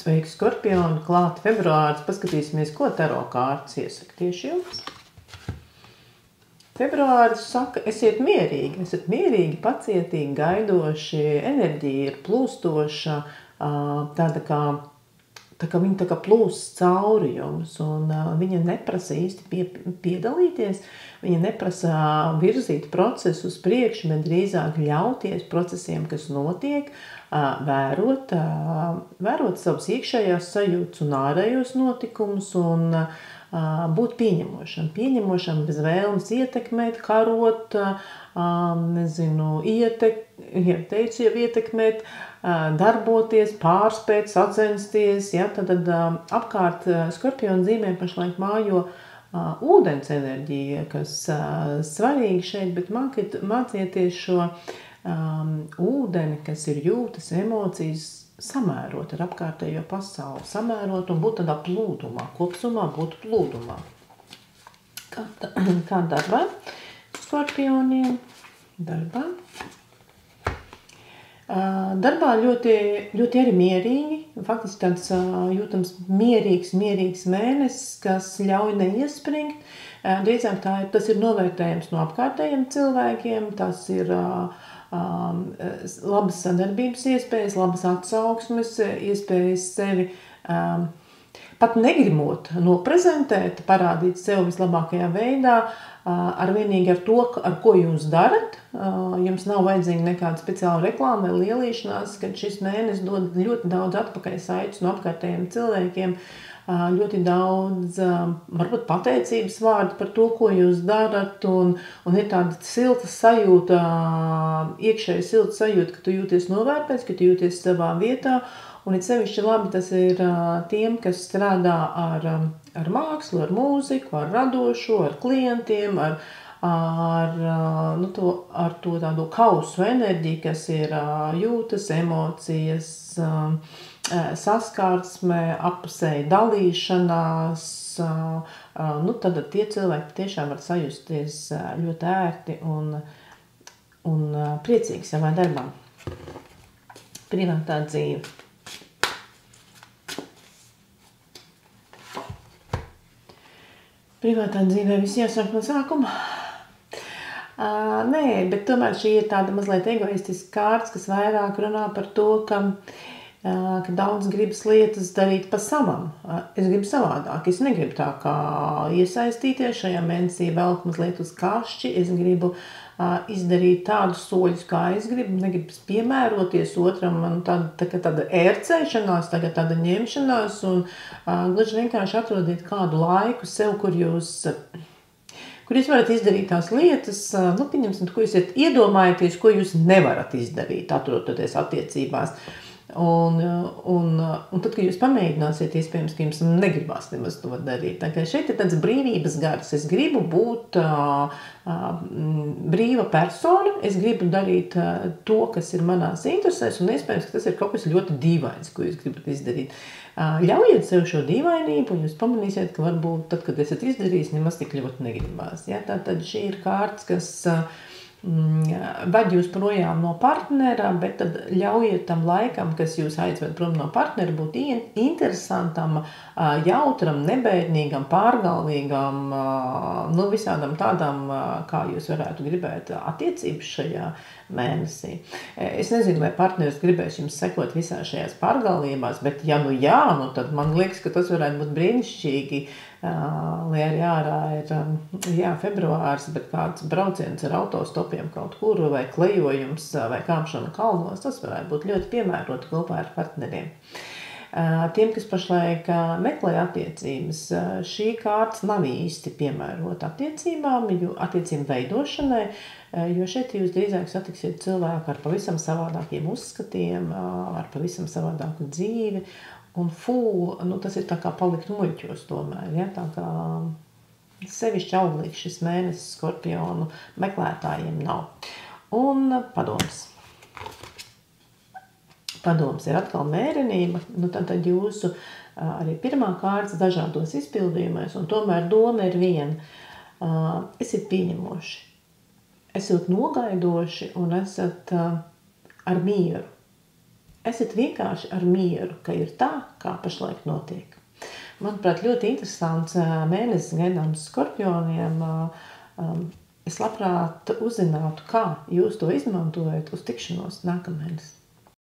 Sveiki, Skorpioni, klāt februāris, paskatīsimies, ko taro kārtas iesaka tieši jums. Februāris saka, esiet mierīgi, pacietīgi, gaidoši, enerģija ir plūstoša, tāda kā viņa tā kā plūst cauri jums, un viņa neprasa īsti piedalīties, viņa neprasa virzīt procesu uz priekšu, bet drīzāk ļauties procesiem, kas notiek, vērot savus iekšējās sajūtas un ārējos notikumus un būt pieņemošam bez vēlmes ietekmēt, karot, ietekmēt, darboties, pārspēt, sacensties, ja, tad apkārt Skorpiona zīmē pašlaik mājo ūdens enerģija, kas svarīgi šeit, bet mācieties šo ūdeni, kas ir jūtas, emocijas, samērot ar apkārtējo pasauli, samērot un būt tādā plūdumā, kopsumā būt plūdumā. Kā darbā Skorpioniem? Darbā ļoti arī mierīgi, faktiski tāds jūtams mierīgs mēnesis, kas ļauj neiespringt. Drīzāk tas ir novērtējums no apkārtējiem cilvēkiem, tas ir labas sadarbības iespējas, labas atsauksmes, iespējas sevi pat negrimot noprezentēt, parādīt sev vislabākajā veidā, vienīgi ar to, ar ko jūs darat. Jums nav vajadzīga nekāda speciāla reklāma vai lielīšanās, kad šis mēnesis dod ļoti daudz atpakaļ saites no apkārtējiem cilvēkiem, ļoti daudz, varbūt pateicības vārdu par to, ko jūs darat, un ir tāda silta sajūta, iekšēji silta sajūta, ka tu jūties novērtēts, ka tu jūties savā vietā, un it sevišķi labi tas ir tiem, kas strādā ar mākslu, ar mūziku, ar radošo, ar klientiem, ar to tādu kausu enerģiju, kas ir jūtas, emocijas, saskārsme, appusēja dalīšanās, tad tie cilvēki tiešām var sajusties ļoti ērti un priecīgi savā darbā. Privātā dzīve. Privātā dzīvē viss jāsāk no sākuma. Nē, bet tomēr šī ir tāda mazliet egoistiska kārtas, kas vairāk runā par to, ka daudz gribas lietas darīt pa savam. Es gribu savādāk. Es negribu tā kā iesaistīties šajā mēnesī velk mazliet uz kašķi. Es gribu izdarīt tādus soļus, kā es gribu. Negribu piemēroties otram. Man tāda ērcēšanās, tāda ņemšanās un gluži vienkārši atrodiet kādu laiku sev, kur jūs varat izdarīt tās lietas, pieņemsim, ko jūs iedomājaties, ko jūs nevarat izdarīt, atrodoties attiecībās. Un tad, kad jūs pamēģināsiet, iespējams, ka jums negribās nemaz to darīt. Tā kā šeit ir tāds brīvības gars. Es gribu būt brīva persona, es gribu darīt to, kas ir manās interesēs, un iespējams, ka tas ir kaut kas ļoti dīvains, ko jūs gribat izdarīt. Ļaujiet sev šo dīvainību, un jūs pamanīsiet, ka varbūt tad, kad esat izdarījis, nemaz tik ļoti negribās. Ja? Tātad šī ir kārtas, kas ved jūs projām no partnera, bet tad ļaujiet tam laikam, kas jūs aizved prom no partnera, būt interesantam, jautram, nebēdnīgam, pārgalvīgam, visādam tādam, kā jūs varētu gribēt attiecības šajā mēnesī. Es nezinu, vai partneris gribēs jums sekot visā šajās pārgalvībās, bet tad man liekas, ka tas varētu būt brīnišķīgi, lai arī ārā ir februārs, bet kāds brauciens ar autostopiem kaut kur, vai klejojums, vai kāpšana kalnos, tas varētu būt ļoti piemērot kopā ar partneriem. Tiem, kas pašlaik meklē attiecības, šī kārtas nav īsti piemērota attiecībām, attiecību veidošanai, jo šeit jūs drīzāk satiksiet cilvēku ar pavisam savādākiem uzskatiem, ar pavisam savādāku dzīvi, un tas ir tā kā palikt muļķos tomēr, ja, tā kā sevišķi auglīgs šis mēnesis Skorpionu meklētājiem nav. Un padoms. Padoms ir atkal mērenība, tad jūsu arī pirmā kārtas dažādos izpildījumos, un tomēr doma ir viena. Esiet pieņemoši, esiet nogaidoši un esat ar mieru. esiet vienkārši ar mieru, ka ir tā, kā pašlaik notiek. Manuprāt, ļoti interesants mēnesis gaidāms Skorpioniem. Es labprāt uzzinātu, kā jūs to izmantojat uz tikšanos nākamēnes.